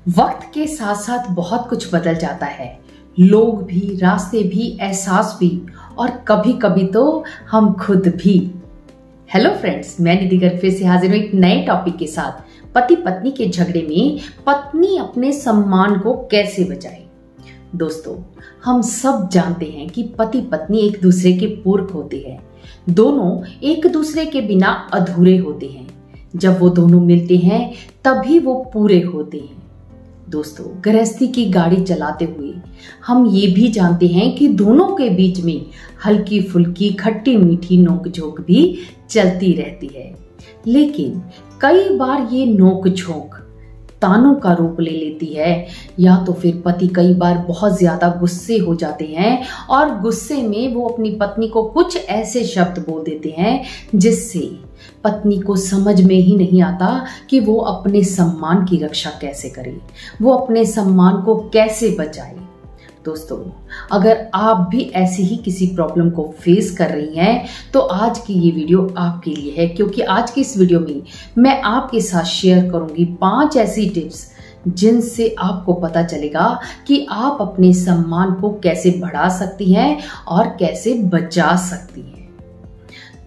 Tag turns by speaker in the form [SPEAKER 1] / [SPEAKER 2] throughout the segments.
[SPEAKER 1] वक्त के साथ साथ बहुत कुछ बदल जाता है। लोग भी, रास्ते भी, एहसास भी और कभी कभी तो हम खुद भी। हेलो फ्रेंड्स, मैं निधि गर्ग फिर से हाजिर हूं एक नए टॉपिक के साथ। पति पत्नी के झगड़े में पत्नी अपने सम्मान को कैसे बचाए। दोस्तों, हम सब जानते हैं कि पति पत्नी एक दूसरे के पूरक होते हैं। दोनों एक दूसरे के बिना अधूरे होते हैं। जब वो दोनों मिलते हैं तभी वो पूरे होते हैं। दोस्तों, गृहस्थी की गाड़ी चलाते हुए हम ये भी जानते हैं कि दोनों के बीच में हल्की फुल्की खट्टी मीठी नोक-झोंक भी चलती रहती है। लेकिन कई बार ये नोक-झोंक तानों का रूप ले लेती है, या तो फिर पति कई बार बहुत ज्यादा गुस्से हो जाते हैं और गुस्से में वो अपनी पत्नी को कुछ ऐसे शब्द बोल देते हैं जिससे पत्नी को समझ में ही नहीं आता कि वो अपने सम्मान की रक्षा कैसे करे, वो अपने सम्मान को कैसे बचाए। दोस्तों, अगर आप भी ऐसी ही किसी प्रॉब्लम को फेस कर रही हैं तो आज की ये वीडियो आपके लिए है, क्योंकि आज की इस वीडियो में मैं आपके साथ शेयर करूंगी 5 ऐसी टिप्स जिनसे आपको पता चलेगा कि आप अपने सम्मान को कैसे बढ़ा सकती हैं और कैसे बचा सकती हैं।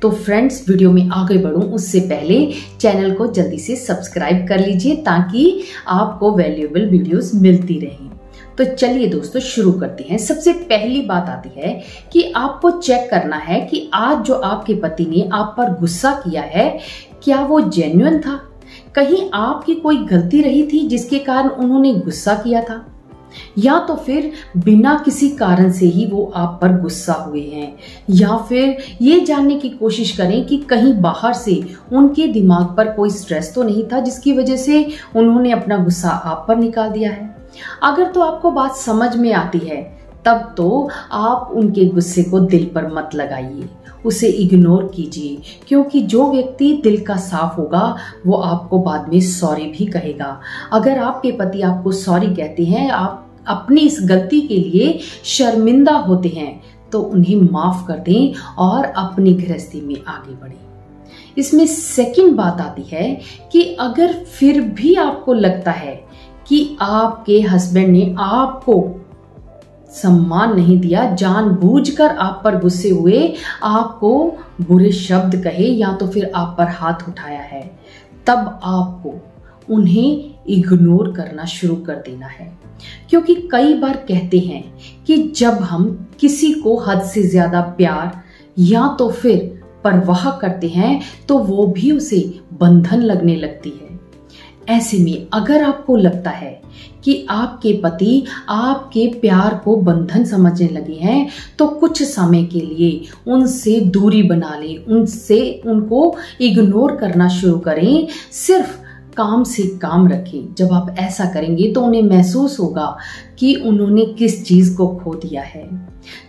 [SPEAKER 1] तो फ्रेंड्स, वीडियो में आगे बढ़ूं उससे पहले चैनल को जल्दी से सब्सक्राइब कर लीजिए ताकि आपको वैल्यूएबल वीडियोस मिलती रहें। तो चलिए दोस्तों, शुरू करते हैं। सबसे पहली बात आती है कि आपको चेक करना है कि आज जो आपके पति ने आप पर गुस्सा किया है, क्या वो जेन्युइन था? कहीं आपकी कोई गलती रही थी जिसके कारण उन्होंने गुस्सा किया था, या तो फिर बिना किसी कारण से ही वो आप पर गुस्सा हुए हैं, या फिर ये जानने की कोशिश करें कि कहीं बाहर से उनके दिमाग पर कोई स्ट्रेस तो नहीं था जिसकी वजह से उन्होंने अपना गुस्सा आप पर निकाल दिया है। अगर तो आपको बात समझ में आती है तब तो आप उनके गुस्से को दिल पर मत लगाइए, उसे इग्नोर कीजिए, क्योंकि जो व्यक्ति दिल का साफ होगा वो आपको बाद में सॉरी भी कहेगा। अगर आपके पति आपको सॉरी कहते हैं, आप अपनी इस गलती के लिए शर्मिंदा होते हैं, तो उन्हें माफ कर दें और अपनी गृहस्थी में आगे बढ़ें। इसमें सेकंड बात आती है कि अगर फिर भी आपको लगता है कि आपके हस्बैंड ने आपको सम्मान नहीं दिया, जानबूझकर आप पर गुस्से हुए, आपको बुरे शब्द कहे या तो फिर आप पर हाथ उठाया है, तब आपको उन्हें इग्नोर करना शुरू कर देना है। क्योंकि कई बार कहते हैं कि जब हम किसी को हद से ज्यादा प्यार या तो फिर परवाह करते हैं तो वो भी उसे बंधन लगने लगती है। ऐसे में अगर आपको लगता है कि आपके पति आपके प्यार को बंधन समझने लगे हैं, तो कुछ समय के लिए उनसे दूरी बना लें, उनको इग्नोर करना शुरू करें, सिर्फ काम से काम रखें। जब आप ऐसा करेंगे तो उन्हें महसूस होगा कि उन्होंने किस चीज को खो दिया है।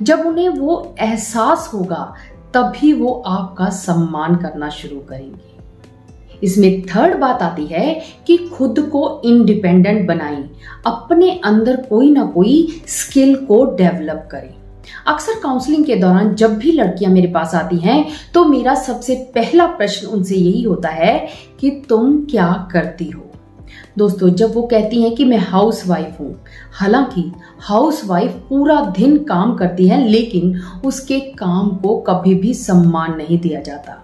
[SPEAKER 1] जब उन्हें वो एहसास होगा तभी वो आपका सम्मान करना शुरू करेंगे। इसमें थर्ड बात आती है कि खुद को इंडिपेंडेंट बनाएं, अपने अंदर कोई ना कोई स्किल को डेवलप करें। अक्सर काउंसलिंग के दौरान जब भी लड़कियां मेरे पास आती हैं तो मेरा सबसे पहला प्रश्न उनसे यही होता है कि तुम क्या करती हो। दोस्तों, जब वो कहती हैं कि मैं हाउस वाइफ हूं, हालांकि हाउस वाइफ पूरा दिन काम करती है लेकिन उसके काम को कभी भी सम्मान नहीं दिया जाता।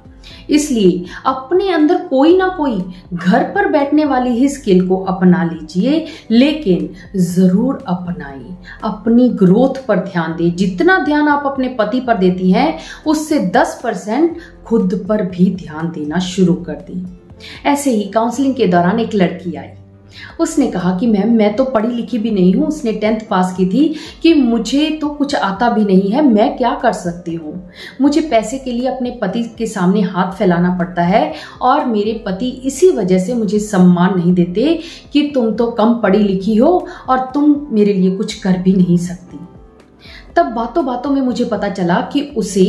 [SPEAKER 1] इसलिए अपने अंदर कोई ना कोई घर पर बैठने वाली ही स्किल को अपना लीजिए, लेकिन जरूर अपनाइए। अपनी ग्रोथ पर ध्यान दें। जितना ध्यान आप अपने पति पर देती हैं उससे 10% खुद पर भी ध्यान देना शुरू कर दें। ऐसे ही काउंसलिंग के दौरान एक लड़की आई, उसने कहा कि मैम, मैं तो पढ़ी लिखी भी नहीं हूँ, उसने 10th पास की थी, कि मुझे तो कुछ आता भी नहीं है, मैं क्या कर सकती हूँ। मुझे पैसे के लिए अपने पति के सामने हाथ फैलाना पड़ता है और मेरे पति इसी वजह से मुझे सम्मान नहीं देते कि तुम तो कम पढ़ी लिखी हो और तुम मेरे लिए कुछ कर भी नहीं सकती। तब बातों बातों में मुझे पता चला कि उसे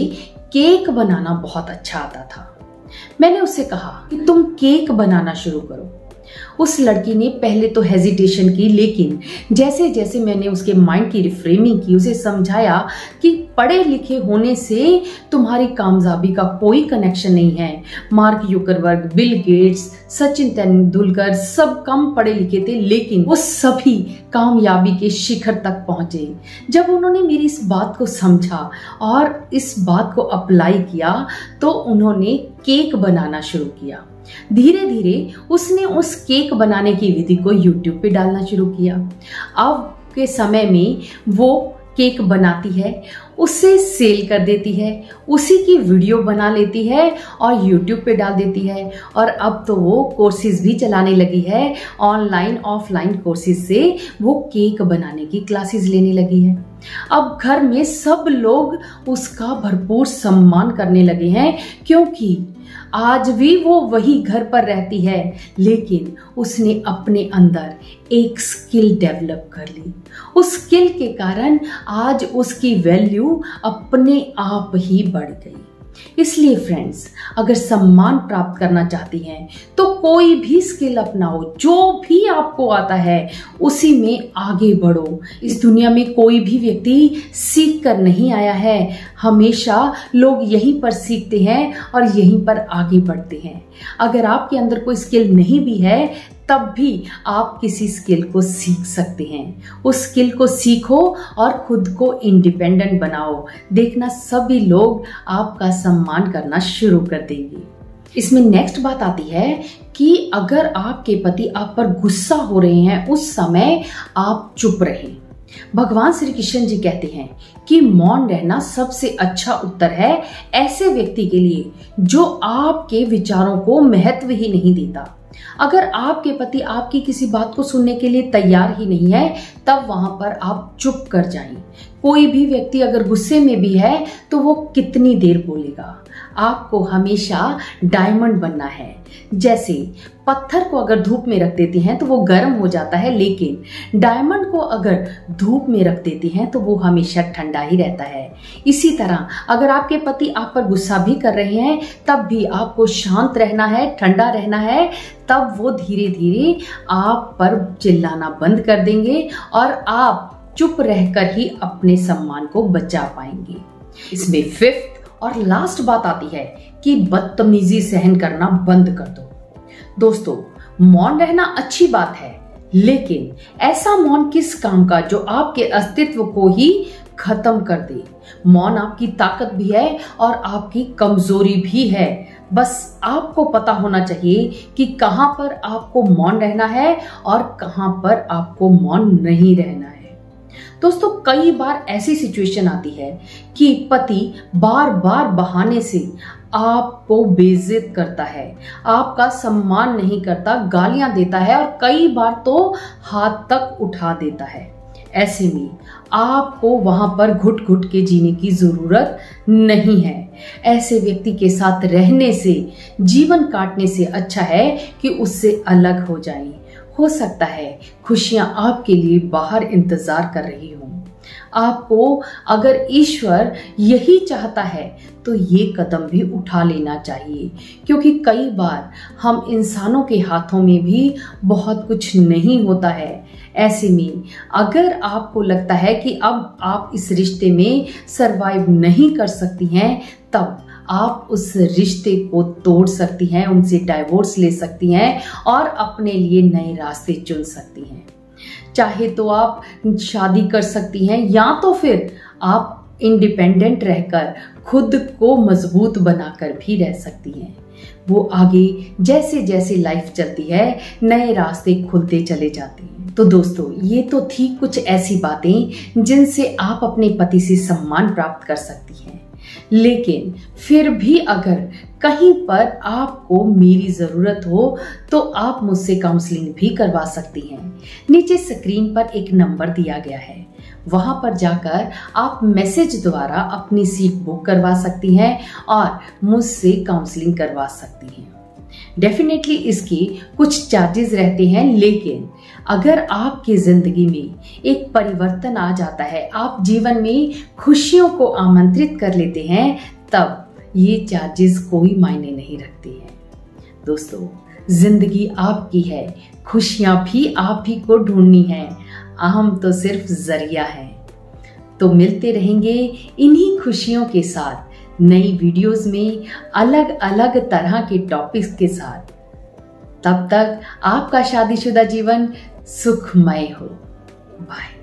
[SPEAKER 1] केक बनाना बहुत अच्छा आता था। मैंने उससे कहा कि तुम केक बनाना शुरू करो। उस लड़की ने पहले तो हेजिटेशन की, लेकिन जैसे जैसे मैंने उसके माइंड की रिफ्रेमिंग की, उसे समझाया कि पढ़े लिखे होने से तुम्हारी कामयाबी का कोई कनेक्शन नहीं है। Mark Zuckerberg, Bill Gates, Sachin Tendulkar सब कम पढ़े लिखे थे, लेकिन वो सभी कामयाबी के शिखर तक पहुंचे। जब उन्होंने मेरी इस बात को समझा और इस बात को अप्लाई किया तो उन्होंने केक बनाना शुरू किया। धीरे धीरे उसने उस केक बनाने की विधि को YouTube पे डालना शुरू किया। अब के समय में वो केक बनाती है, उसे सेल कर देती है, उसी की वीडियो बना लेती है और YouTube पे डाल देती है। और अब तो वो कोर्सेज भी चलाने लगी है, ऑनलाइन ऑफलाइन कोर्सेज से वो केक बनाने की क्लासेस लेने लगी है। अब घर में सब लोग उसका भरपूर सम्मान करने लगे हैं, क्योंकि आज भी वो वही घर पर रहती है, लेकिन उसने अपने अंदर एक स्किल डेवलप कर ली। उस स्किल के कारण आज उसकी वैल्यू अपने आप ही बढ़ गई। इसलिए फ्रेंड्स, अगर सम्मान प्राप्त करना चाहती हैं तो कोई भी स्किल अपनाओ, जो भी आपको आता है उसी में आगे बढ़ो। इस दुनिया में कोई भी व्यक्ति सीख कर नहीं आया है, हमेशा लोग यहीं पर सीखते हैं और यहीं पर आगे बढ़ते हैं। अगर आपके अंदर कोई स्किल नहीं भी है तब भी आप किसी स्किल को सीख सकते हैं। उस स्किल को सीखो और खुद को इंडिपेंडेंट बनाओ। देखना सभी लोग आपका सम्मान करना शुरू कर देंगे। इसमें नेक्स्ट बात आती है कि अगर आपके पति आप पर गुस्सा हो रहे हैं, उस समय आप चुप रहें। भगवान श्री कृष्ण जी कहते हैं कि मौन रहना सबसे अच्छा उत्तर है ऐसे व्यक्ति के लिए जो आपके विचारों को महत्व ही नहीं देता। अगर आपके पति आपकी किसी बात को सुनने के लिए तैयार ही नहीं है, तब वहां पर आप चुप कर जाएं। कोई भी व्यक्ति अगर गुस्से में भी है तो वो कितनी देर बोलेगा। आपको हमेशा डायमंड बनना है। जैसे पत्थर को अगर धूप में रख देते हैं तो वो गर्म हो जाता है, लेकिन डायमंड को अगर धूप में रख देते हैं तो वो हमेशा ठंडा ही रहता है। इसी तरह अगर आपके पति आप पर गुस्सा भी कर रहे हैं तब भी आपको शांत रहना है, ठंडा रहना है। तब वो धीरे धीरे आप पर चिल्लाना बंद कर देंगे और आप चुप रहकर ही अपने सम्मान को बचा पाएंगे। इसमें फिफ्थ और लास्ट बात आती है कि बदतमीजी सहन करना बंद कर दो। दोस्तों, मौन रहना अच्छी बात है, लेकिन ऐसा मौन किस काम का जो आपके अस्तित्व को ही खत्म कर दे। मौन आपकी ताकत भी है और आपकी कमजोरी भी है। बस आपको पता होना चाहिए कि कहां पर आपको मौन रहना है और कहां पर आपको मौन नहीं रहना है। दोस्तों, कई बार ऐसी सिचुएशन आती है कि पति बार बार बहाने से आपको बेइज्जत करता है, आपका सम्मान नहीं करता, गालियां देता है और कई बार तो हाथ तक उठा देता है। ऐसे में आपको वहां पर घुट घुट के जीने की जरूरत नहीं है। ऐसे व्यक्ति के साथ रहने से, जीवन काटने से अच्छा है कि उससे अलग हो जाएं। हो सकता है खुशियां आपके लिए बाहर इंतजार कर रही हों। आपको अगर ईश्वर यही चाहता है तो ये कदम भी उठा लेना चाहिए, क्योंकि कई बार हम इंसानों के हाथों में भी बहुत कुछ नहीं होता है। ऐसे में अगर आपको लगता है कि अब आप इस रिश्ते में सरवाइव नहीं कर सकती हैं, तब आप उस रिश्ते को तोड़ सकती हैं, उनसे डाइवोर्स ले सकती हैं और अपने लिए नए रास्ते चुन सकती हैं। चाहे तो आप शादी कर सकती हैं या तो फिर आप इंडिपेंडेंट रहकर खुद को मजबूत बनाकर भी रह सकती हैं। वो आगे जैसे जैसे लाइफ चलती है नए रास्ते खुलते चले जाते हैं। तो दोस्तों, ये तो थी कुछ ऐसी बातें जिनसे आप अपने पति से सम्मान प्राप्त कर सकती हैं। लेकिन फिर भी अगर कहीं पर आपको मेरी जरूरत हो तो आप मुझसे काउंसलिंग भी करवा सकती हैं। नीचे स्क्रीन पर एक नंबर दिया गया है, वहां पर जाकर आप मैसेज द्वारा अपनी सीट बुक करवा सकती हैं और मुझसे काउंसलिंग करवा सकती हैं। डेफिनेटली इसके कुछ चार्जेस रहते हैं, लेकिन अगर आपकी जिंदगी में एक परिवर्तन आ जाता है, आप जीवन में खुशियों को आमंत्रित कर लेते हैं, तब ये चार्जेस कोई मायने नहीं रखते हैं। दोस्तों, जिंदगी आपकी है, खुशियां भी आप ही को ढूंढनी है, हम तो सिर्फ जरिया है। तो मिलते रहेंगे इन्हीं खुशियों के साथ नई वीडियोस में अलग अलग तरह के टॉपिक्स के साथ। तब तक आपका शादीशुदा जीवन सुखमय हो। बाय।